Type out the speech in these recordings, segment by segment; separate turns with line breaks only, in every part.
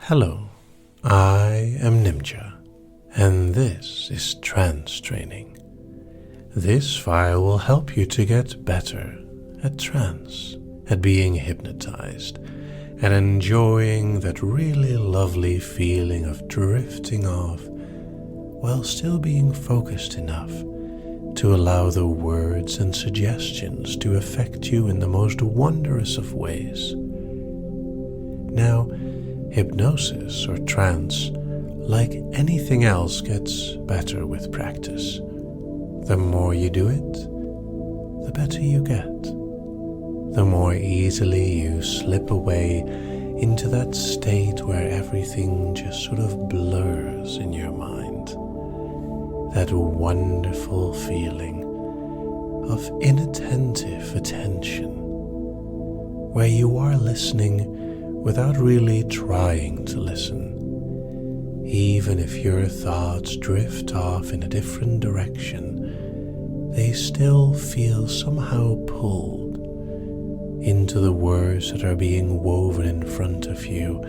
Hello, I am Nimja, and this is Trance Training. This file will help you to get better at trance, at being hypnotized, and enjoying that really lovely feeling of drifting off while still being focused enough to allow the words and suggestions to affect you in the most wondrous of ways. Now, hypnosis or trance, like anything else, gets better with practice. The more you do it, the better you get. The more easily you slip away into that state where everything just sort of blurs in your mind. That wonderful feeling of inattentive attention, where you are listening without really trying to listen. Even if your thoughts drift off in a different direction, they still feel somehow pulled into the words that are being woven in front of you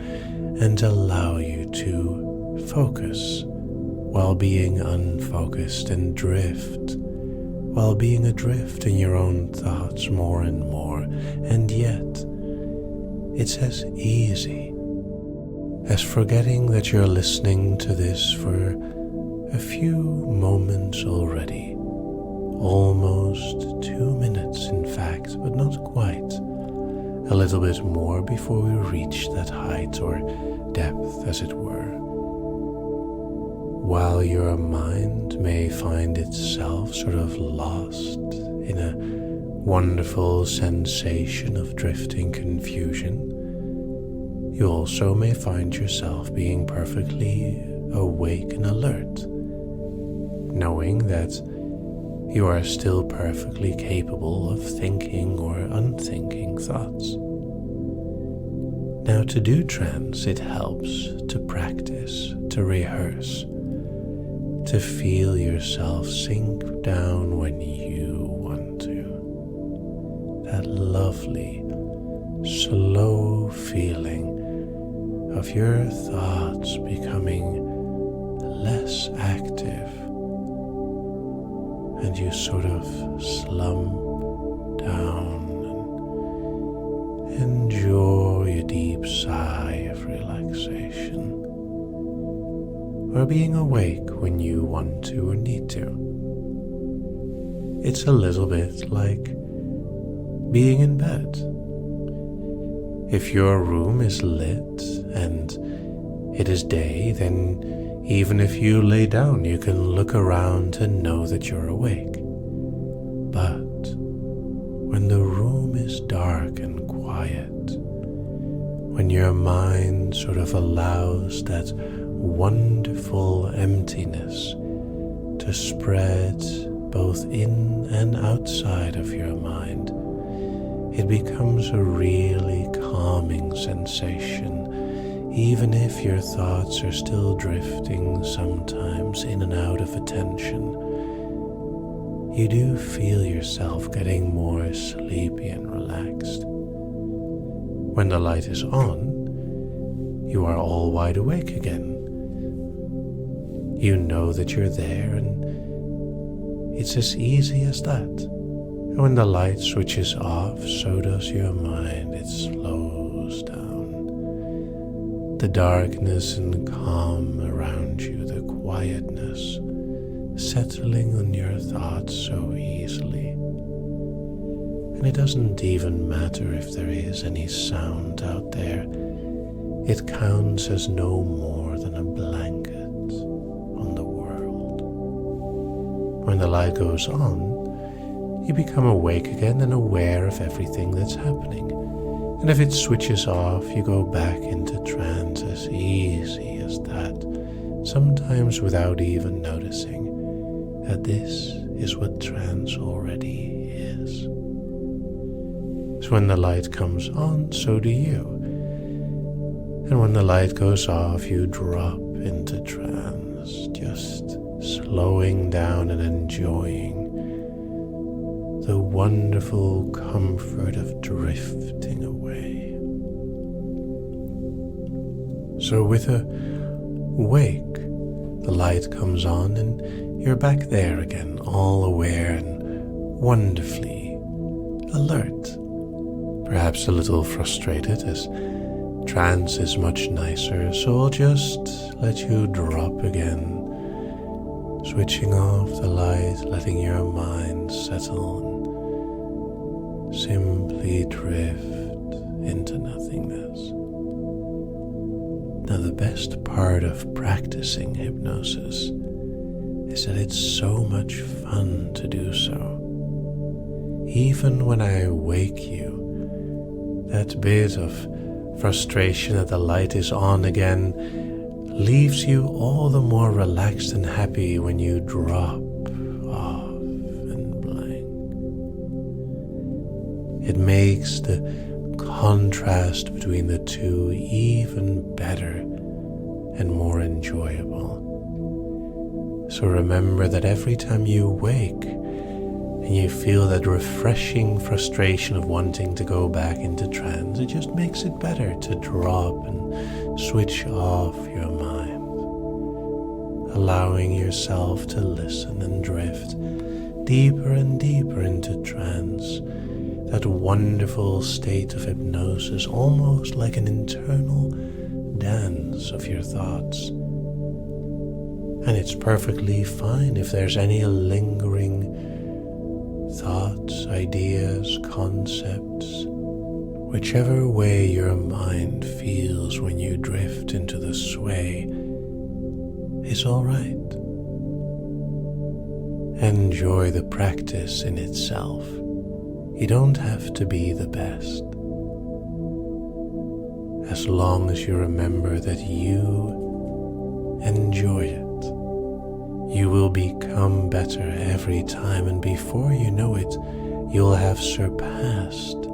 and allow you to focus while being unfocused and drift, while being adrift in your own thoughts more and more. And yet, it's as easy as forgetting that you're listening to this for a few moments already. Almost 2 minutes, in fact, but not quite. A little bit more before we reach that height or depth, as it were. While your mind may find itself sort of lost in a wonderful sensation of drifting confusion, you also may find yourself being perfectly awake and alert, knowing that you are still perfectly capable of thinking or unthinking thoughts. Now, to do trance, it helps to practice, to rehearse, to feel yourself sink down when you want to. That lovely, slow feeling of your thoughts becoming less active, and you sort of slump down and enjoy a deep sigh of relaxation, or being awake when you want to or need to. It's a little bit like being in bed. If your room is lit and it is day, then even if you lay down, you can look around and know that you're awake. But when the room is dark and quiet, when your mind sort of allows that wonderful emptiness to spread both in and outside of your mind, it becomes a really calming sensation, even if your thoughts are still drifting sometimes in and out of attention. You do feel yourself getting more sleepy and relaxed. When the light is on, you are all wide awake again. You know that you're there, and it's as easy as that. And when the light switches off, so does your mind. It slows down. The darkness and calm around you, the quietness, settling on your thoughts so easily. And it doesn't even matter if there is any sound out there. It counts as no more than a blanket on the world. When the light goes on, you become awake again and aware of everything that's happening. And if it switches off, you go back into trance as easy as that, sometimes without even noticing that this is what trance already is. So when the light comes on, so do you. And when the light goes off, you drop into trance, just slowing down and enjoying the wonderful comfort of drifting away. So with a wake, the light comes on and you're back there again, all aware and wonderfully alert. Perhaps a little frustrated, as trance is much nicer, so I'll just let you drop again, switching off the light, letting your mind settle and simply drift into nothingness. Now, the best part of practicing hypnosis is that it's so much fun to do so. Even when I wake you, that bit of frustration that the light is on again leaves you all the more relaxed and happy when you drop off and blank. It makes the contrast between the two even better and more enjoyable. So remember that every time you wake and you feel that refreshing frustration of wanting to go back into trance, it just makes it better to drop and switch off your mind, allowing yourself to listen and drift deeper and deeper into trance, that wonderful state of hypnosis, almost like an internal dance of your thoughts. And it's perfectly fine if there's any lingering thoughts, ideas, concepts, whichever way your mind feels when you drift into the sway is all right. Enjoy the practice in itself. You don't have to be the best. As long as you remember that you enjoy it, you will become better every time, and before you know it, you'll have surpassed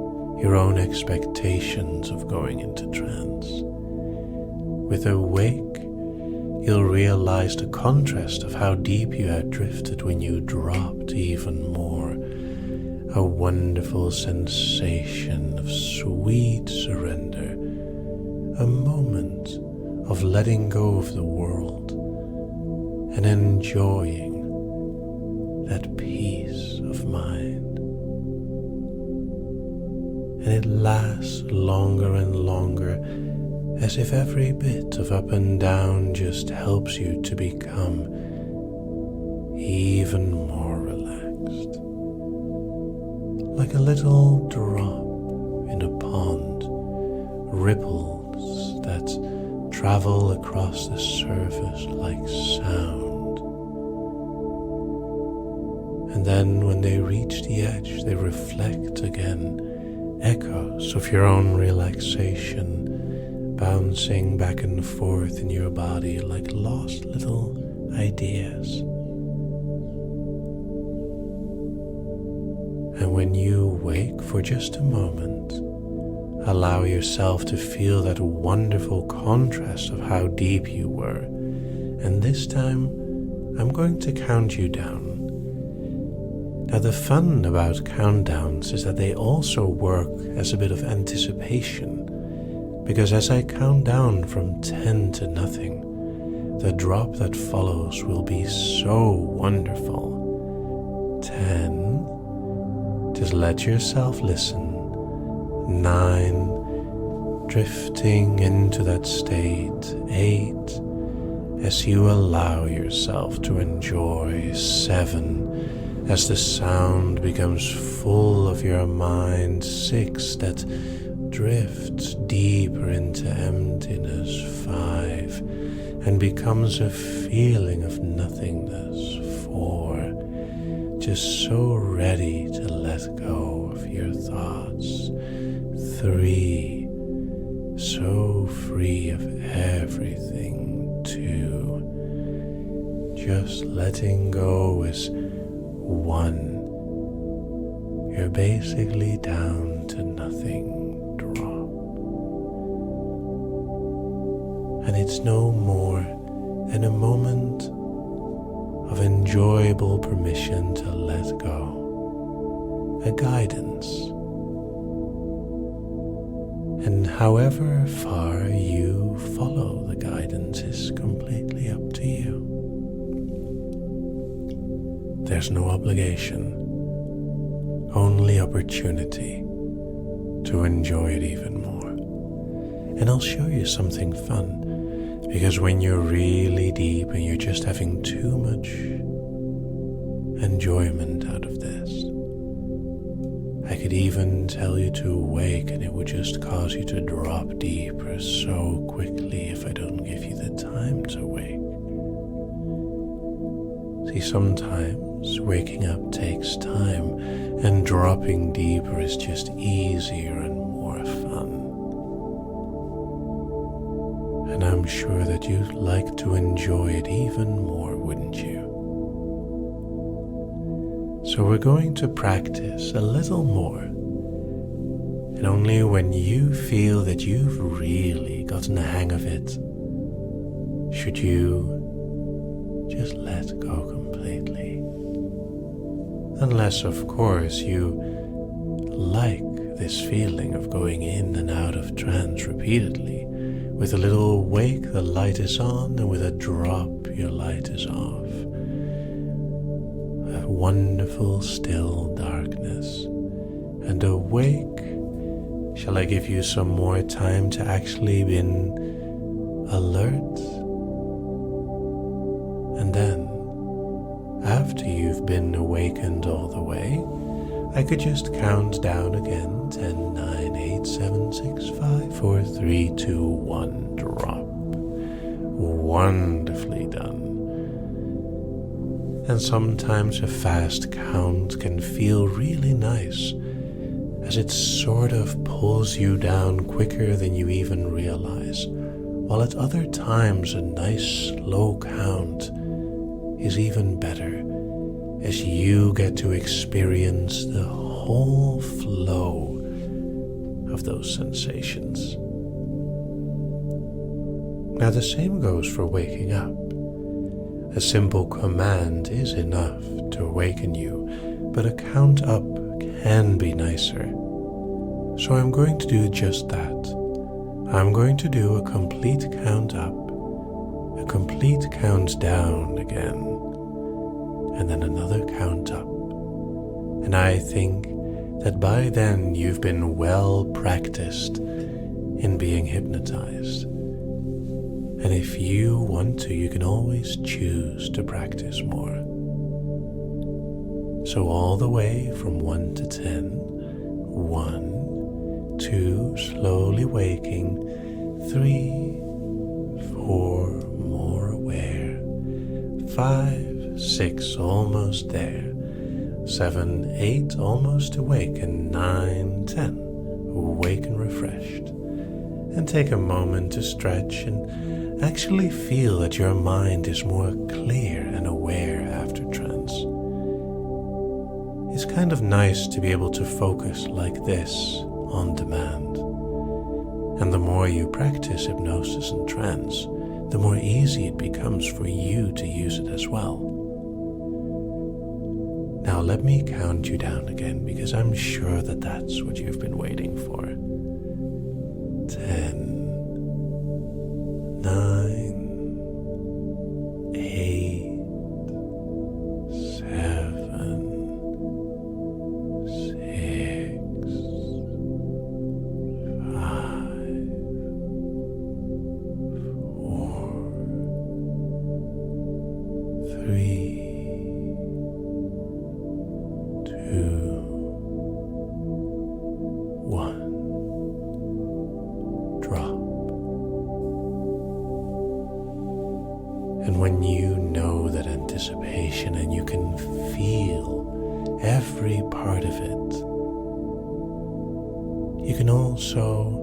your own expectations of going into trance. With a wake, you'll realize the contrast of how deep you had drifted when you dropped even more. A wonderful sensation of sweet surrender, a moment of letting go of the world and enjoying that peace of mind. And it lasts longer and longer, as if every bit of up and down just helps you to become even more relaxed. Like a little drop in a pond, ripples that travel across the surface like sound. And then when they reach the edge, they reflect again, echoes of your own relaxation, bouncing back and forth in your body like lost little ideas. And when you wake for just a moment, allow yourself to feel that wonderful contrast of how deep you were. And this time, I'm going to count you down. Now, the fun about countdowns is that they also work as a bit of anticipation, because as I count down from 10 to nothing, the drop that follows will be so wonderful. 10, just let yourself listen. 9, drifting into that state. 8, as you allow yourself to enjoy. 7, as the sound becomes full of your mind. 6, that drifts deeper into emptiness. 5, and becomes a feeling of nothingness. 4, just so ready to let go of your thoughts. 3, so free of everything. 2, just letting go is 1. You're basically down to nothing. Drop. And it's no more than a moment of enjoyable permission to let go, a guidance. And however far you follow There's no obligation, only opportunity to enjoy it even more. And I'll show you something fun, because when you're really deep and you're just having too much enjoyment out of this, I could even tell you to awake and it would just cause you to drop deeper so quickly if I don't give you the time to wake. See, sometimes waking up takes time and dropping deeper is just easier and more fun. And I'm sure that you'd like to enjoy it even more, wouldn't you? So we're going to practice a little more. And only when you feel that you've really gotten the hang of it, should you just let go completely. Unless, of course, you like this feeling of going in and out of trance repeatedly. With a little wake, the light is on, and with a drop, your light is off. A wonderful still darkness. And awake, shall I give you some more time to actually be alert? And then, after you've been awakened all the way, I could just count down again, 10, 9, 8, 7, 6, 5, 4, 3, 2, 1, drop. Wonderfully done. And sometimes a fast count can feel really nice, as it sort of pulls you down quicker than you even realize, while at other times a nice slow count is even better, as you get to experience the whole flow of those sensations. Now the same goes for waking up. A simple command is enough to awaken you, but a count up can be nicer. So I'm going to do just that. I'm going to do a complete count up, a complete count down again, and then another count up. And I think that by then you've been well practiced in being hypnotized. And if you want to, you can always choose to practice more. So all the way from 1 to 10, 1, 2, slowly waking, 3, 4, more aware, 5, 6, almost there, 7, 8, almost awake, and 9, 10, awake and refreshed. And take a moment to stretch and actually feel that your mind is more clear and aware after trance. It's kind of nice to be able to focus like this on demand. And the more you practice hypnosis and trance, the more easy it becomes for you to use it as well. Now let me count you down again, because I'm sure that that's what you've been waiting for. 10, 9, 8, 7, 6, 5, 4, 3, 2, 1. Drop. And when you know that anticipation and you can feel every part of it, you can also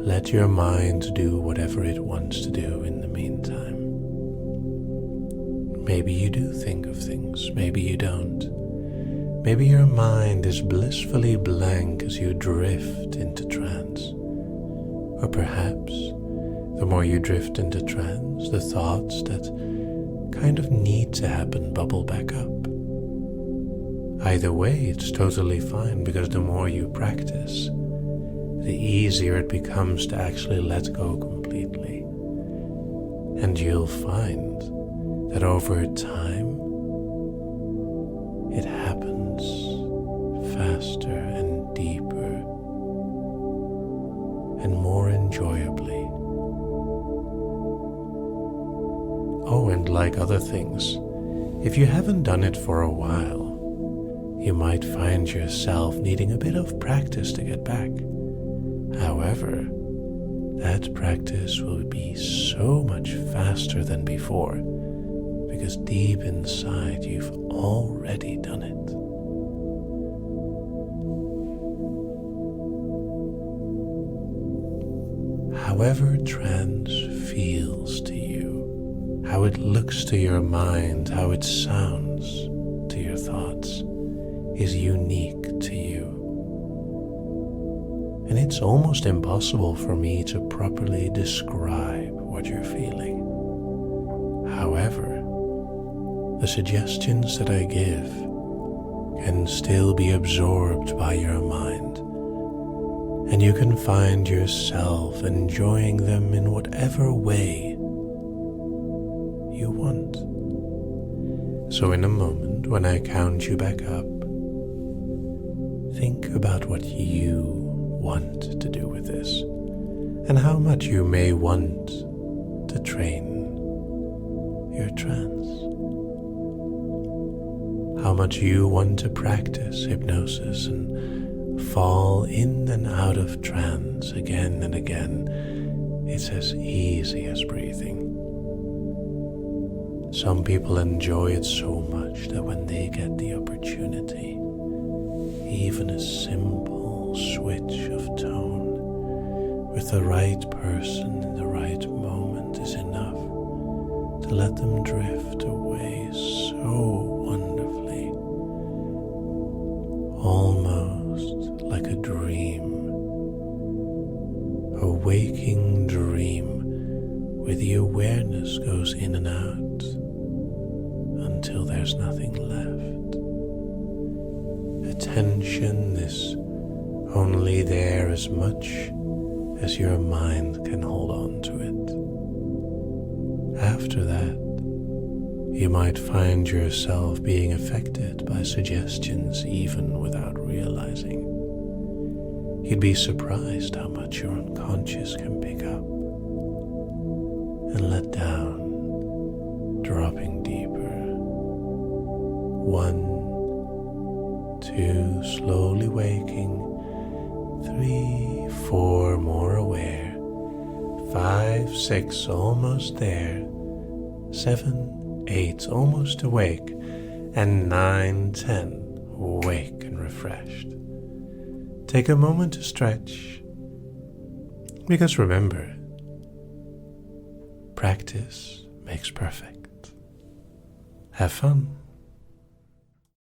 let your mind do whatever it wants to do in the meantime. Maybe you do think of things, maybe you don't. Maybe your mind is blissfully blank as you drift into trance. Or perhaps the more you drift into trance, the thoughts that kind of need to happen bubble back up. Either way, it's totally fine, because the more you practice, the easier it becomes to actually let go completely. And you'll find that over time, it happens faster and deeper and more enjoyably. Oh, and like other things, if you haven't done it for a while, you might find yourself needing a bit of practice to get back. However, that practice will be so much faster than before because deep inside you've already done it. However trance feels to you, how it looks to your mind, how it sounds to your thoughts, is unique to you. And it's almost impossible for me to properly describe what you're feeling. However, the suggestions that I give can still be absorbed by your mind, and you can find yourself enjoying them in whatever way you want. So in a moment, when I count you back up, think about what you want to do with this, and how much you may want to train your trance. How much you want to practice hypnosis and fall in and out of trance again and again. It's as easy as breathing. Some people enjoy it so much that when they get the opportunity, even a simple switch of tone with the right person in the right moment is enough to let them drift away so wonderfully, almost like a dream, a waking dream where the awareness goes in and out until there's nothing left. Attention is only there as much as your mind can hold on to it. After that, you might find yourself being affected by suggestions even without realizing. You'd be surprised how much your unconscious can pick up and let down, dropping deeper. 1, 2, slowly waking. 3, 4, more aware. 5, 6, almost there. 7, 8, almost awake. And 9, 10, awake and refreshed. Take a moment to stretch, because remember, practice makes perfect. Have fun.